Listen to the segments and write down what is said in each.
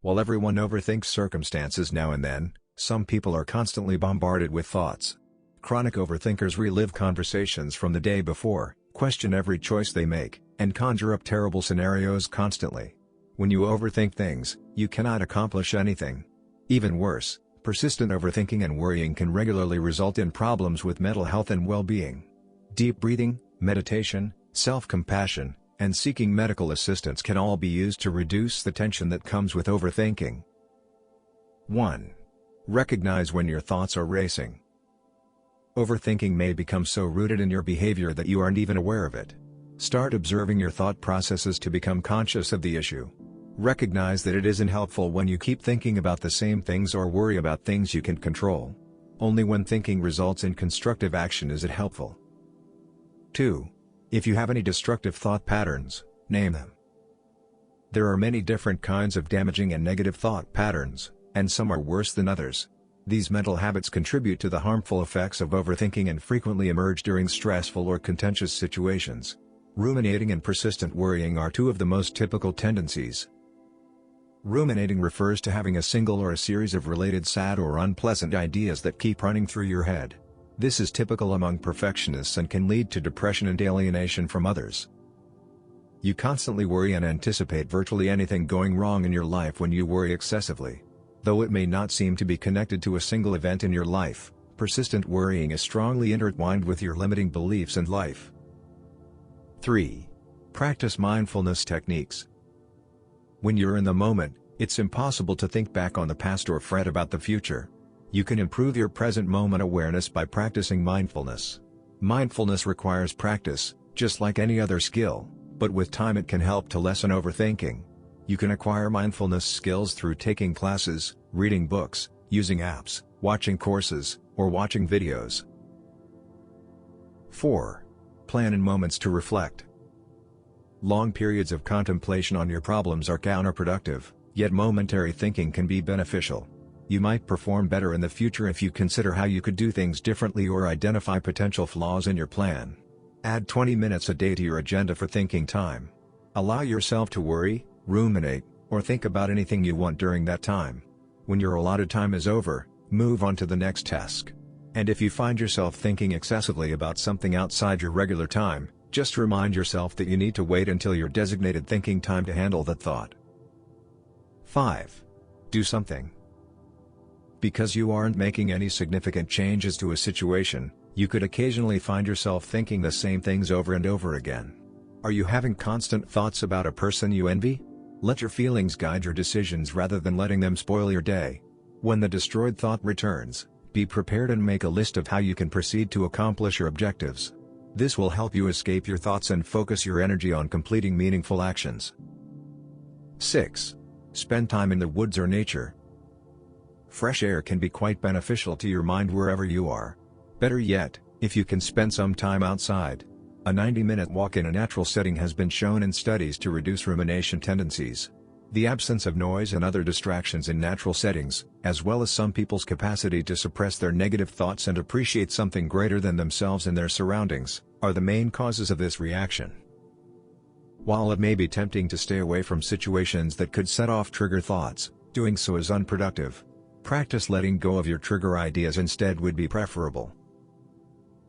While everyone overthinks circumstances now and then, some people are constantly bombarded with thoughts. Chronic overthinkers relive conversations from the day before, question every choice they make, and conjure up terrible scenarios constantly. When you overthink things, you cannot accomplish anything. Even worse, persistent overthinking and worrying can regularly result in problems with mental health and well-being. Deep breathing, meditation, self-compassion, and seeking medical assistance can all be used to reduce the tension that comes with overthinking. 1. Recognize when your thoughts are racing. Overthinking may become so rooted in your behavior that you aren't even aware of it. Start observing your thought processes to become conscious of the issue. Recognize that it isn't helpful when you keep thinking about the same things or worry about things you can't control. Only when thinking results in constructive action is it helpful. 2. If you have any destructive thought patterns, name them. There are many different kinds of damaging and negative thought patterns, and some are worse than others. These mental habits contribute to the harmful effects of overthinking and frequently emerge during stressful or contentious situations. Ruminating and persistent worrying are two of the most typical tendencies. Ruminating refers to having a single or a series of related sad or unpleasant ideas that keep running through your head. This is typical among perfectionists and can lead to depression and alienation from others. You constantly worry and anticipate virtually anything going wrong in your life when you worry excessively. Though it may not seem to be connected to a single event in your life, persistent worrying is strongly intertwined with your limiting beliefs and life. 3. Practice mindfulness techniques. When you're in the moment, it's impossible to think back on the past or fret about the future. You can improve your present moment awareness by practicing mindfulness. Mindfulness requires practice, just like any other skill, but with time it can help to lessen overthinking. You can acquire mindfulness skills through taking classes, reading books, using apps, watching courses, or watching videos. 4. Plan in moments to reflect. Long periods of contemplation on your problems are counterproductive, yet momentary thinking can be beneficial. You might perform better in the future if you consider how you could do things differently or identify potential flaws in your plan. Add 20 minutes a day to your agenda for thinking time. Allow yourself to worry, ruminate, or think about anything you want during that time. When your allotted time is over, move on to the next task. And if you find yourself thinking excessively about something outside your regular time, just remind yourself that you need to wait until your designated thinking time to handle that thought. 5. Do something. Because you aren't making any significant changes to a situation, you could occasionally find yourself thinking the same things over and over again. Are you having constant thoughts about a person you envy? Let your feelings guide your decisions rather than letting them spoil your day. When the destroyed thought returns, be prepared and make a list of how you can proceed to accomplish your objectives. This will help you escape your thoughts and focus your energy on completing meaningful actions. 6. Spend time in the woods or nature. Fresh air can be quite beneficial to your mind wherever you are. Better yet, if you can spend some time outside. A 90-minute walk in a natural setting has been shown in studies to reduce rumination tendencies. The absence of noise and other distractions in natural settings, as well as some people's capacity to suppress their negative thoughts and appreciate something greater than themselves and their surroundings, are the main causes of this reaction. While it may be tempting to stay away from situations that could set off trigger thoughts, doing so is unproductive. Practice letting go of your trigger ideas instead would be preferable.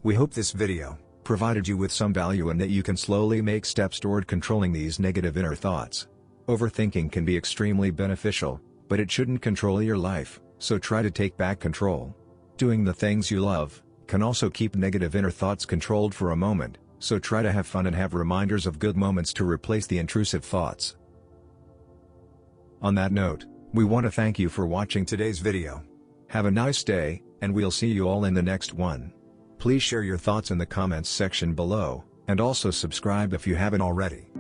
We hope this video provided you with some value and that you can slowly make steps toward controlling these negative inner thoughts. Overthinking can be extremely beneficial, but it shouldn't control your life, so try to take back control. Doing the things you love can also keep negative inner thoughts controlled for a moment, so try to have fun and have reminders of good moments to replace the intrusive thoughts. On that note, we want to thank you for watching today's video. Have a nice day, and we'll see you all in the next one. Please share your thoughts in the comments section below, and also subscribe if you haven't already.